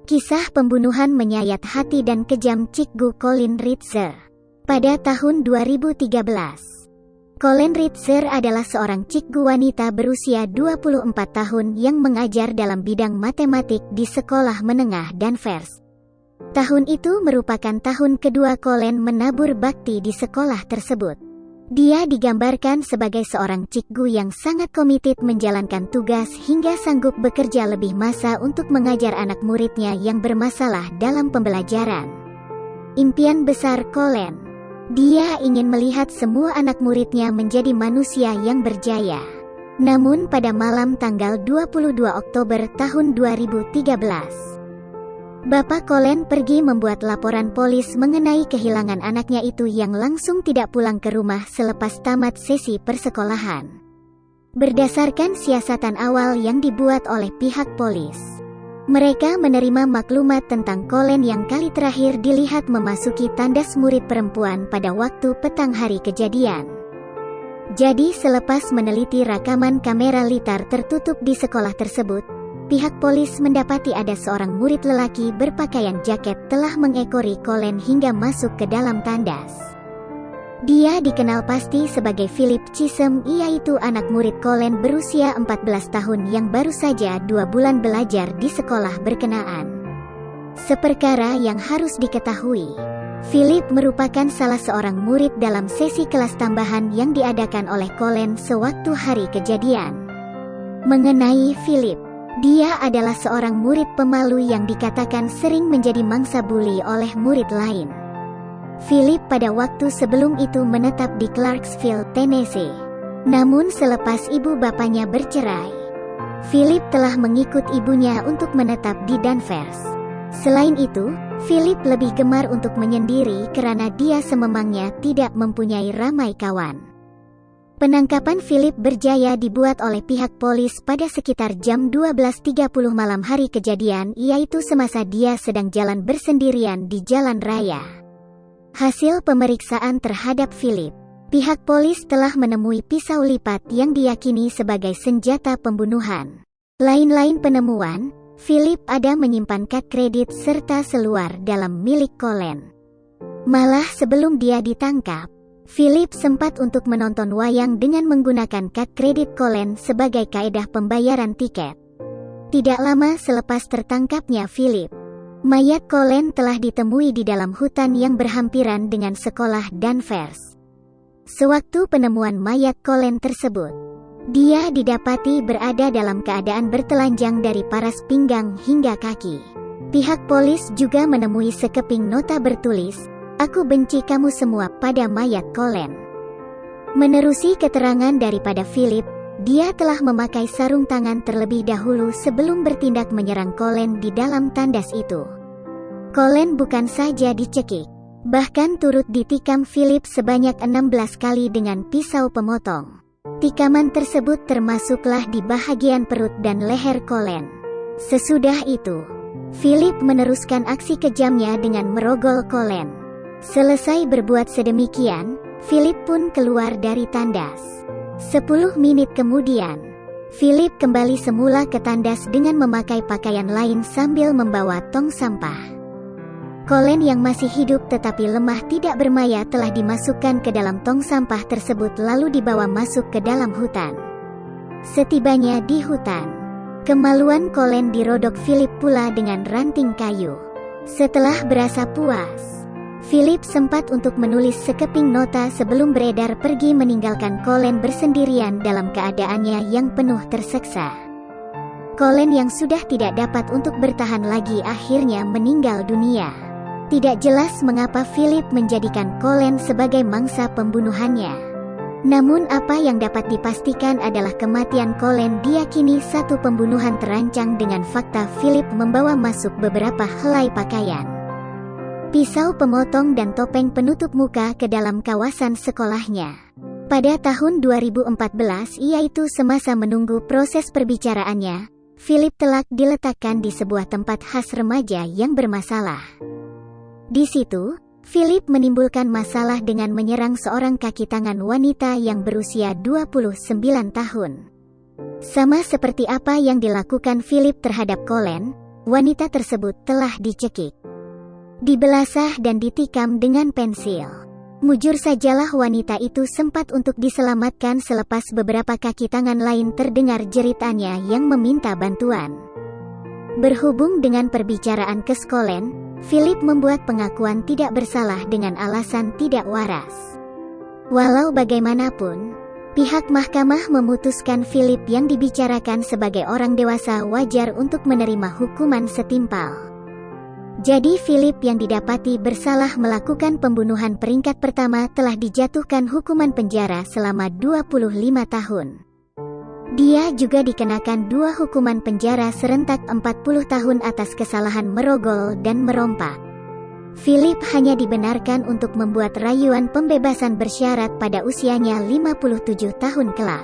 Kisah pembunuhan menyayat hati dan kejam Cikgu Colleen Ritzer. Pada tahun 2013, Colleen Ritzer adalah seorang cikgu wanita berusia 24 tahun yang mengajar dalam bidang matematik di sekolah menengah Danvers. Tahun itu merupakan tahun kedua Colleen menabur bakti di sekolah tersebut. Dia digambarkan sebagai seorang cikgu yang sangat komited menjalankan tugas hingga sanggup bekerja lebih masa untuk mengajar anak muridnya yang bermasalah dalam pembelajaran. Impian besar Colleen, dia ingin melihat semua anak muridnya menjadi manusia yang berjaya. Namun pada malam tanggal 22 Oktober tahun 2013, Bapak Colleen pergi membuat laporan polis mengenai kehilangan anaknya itu yang langsung tidak pulang ke rumah selepas tamat sesi persekolahan. Berdasarkan siasatan awal yang dibuat oleh pihak polis, mereka menerima maklumat tentang Colleen yang kali terakhir dilihat memasuki tandas murid perempuan pada waktu petang hari kejadian. Jadi selepas meneliti rekaman kamera litar tertutup di sekolah tersebut, pihak polis mendapati ada seorang murid lelaki berpakaian jaket telah mengekori Colleen hingga masuk ke dalam tandas. Dia dikenal pasti sebagai Philip Chisholm, yaitu anak murid Colleen berusia 14 tahun yang baru saja 2 bulan belajar di sekolah berkenaan. Seperkara yang harus diketahui, Philip merupakan salah seorang murid dalam sesi kelas tambahan yang diadakan oleh Colleen sewaktu hari kejadian. Mengenai Philip, dia adalah seorang murid pemalu yang dikatakan sering menjadi mangsa buli oleh murid lain. Philip pada waktu sebelum itu menetap di Clarksville, Tennessee. Namun selepas ibu bapaknya bercerai, Philip telah mengikut ibunya untuk menetap di Danvers. Selain itu, Philip lebih gemar untuk menyendiri karena dia sememangnya tidak mempunyai ramai kawan. Penangkapan Philip berjaya dibuat oleh pihak polis pada sekitar jam 12.30 malam hari kejadian, yaitu semasa dia sedang jalan bersendirian di jalan raya. Hasil pemeriksaan terhadap Philip, pihak polis telah menemui pisau lipat yang diyakini sebagai senjata pembunuhan. Lain-lain penemuan, Philip ada menyimpan kad kredit serta seluar dalam milik Colleen. Malah sebelum dia ditangkap, Philip sempat untuk menonton wayang dengan menggunakan kad kredit Colleen sebagai kaedah pembayaran tiket. Tidak lama selepas tertangkapnya Philip, mayat Colleen telah ditemui di dalam hutan yang berhampiran dengan sekolah Danvers. Sewaktu penemuan mayat Colleen tersebut, dia didapati berada dalam keadaan bertelanjang dari paras pinggang hingga kaki. Pihak polis juga menemui sekeping nota bertulis, "Aku benci kamu semua," pada mayat Colleen. Menerusi keterangan daripada Philip, dia telah memakai sarung tangan terlebih dahulu sebelum bertindak menyerang Colleen di dalam tandas itu. Colleen bukan saja dicekik, bahkan turut ditikam Philip sebanyak 16 kali dengan pisau pemotong. Tikaman tersebut termasuklah di bahagian perut dan leher Colleen. Sesudah itu, Philip meneruskan aksi kejamnya dengan merogoh Colleen. Selesai berbuat sedemikian, Philip pun keluar dari tandas. 10 menit kemudian, Philip kembali semula ke tandas dengan memakai pakaian lain sambil membawa tong sampah. Colleen yang masih hidup tetapi lemah tidak bermayat telah dimasukkan ke dalam tong sampah tersebut lalu dibawa masuk ke dalam hutan. Setibanya di hutan, kemaluan Colleen dirodok Philip pula dengan ranting kayu. Setelah berasa puas, Philip sempat untuk menulis sekeping nota sebelum beredar pergi meninggalkan Colleen bersendirian dalam keadaannya yang penuh terseksa. Colleen yang sudah tidak dapat untuk bertahan lagi akhirnya meninggal dunia. Tidak jelas mengapa Philip menjadikan Colleen sebagai mangsa pembunuhannya. Namun apa yang dapat dipastikan adalah kematian Colleen diyakini satu pembunuhan terancang dengan fakta Philip membawa masuk beberapa helai pakaian, pisau pemotong dan topeng penutup muka ke dalam kawasan sekolahnya. Pada tahun 2014, yaitu semasa menunggu proses perbicaraannya, Philip telak diletakkan di sebuah tempat khas remaja yang bermasalah. Di situ, Philip menimbulkan masalah dengan menyerang seorang kaki tangan wanita yang berusia 29 tahun. Sama seperti apa yang dilakukan Philip terhadap Colleen, wanita tersebut telah dicekik, dibelasah dan ditikam dengan pensil. Mujur sajalah wanita itu sempat untuk diselamatkan selepas beberapa kaki tangan lain terdengar jeritannya yang meminta bantuan. Berhubung dengan perbicaraan ke Scotland, Philip membuat pengakuan tidak bersalah dengan alasan tidak waras. Walau bagaimanapun, pihak mahkamah memutuskan Philip yang dibicarakan sebagai orang dewasa wajar untuk menerima hukuman setimpal. Jadi Philip yang didapati bersalah melakukan pembunuhan peringkat pertama telah dijatuhkan hukuman penjara selama 25 tahun. Dia juga dikenakan 2 hukuman penjara serentak 40 tahun atas kesalahan merogol dan merompak. Philip hanya dibenarkan untuk membuat rayuan pembebasan bersyarat pada usianya 57 tahun kelak.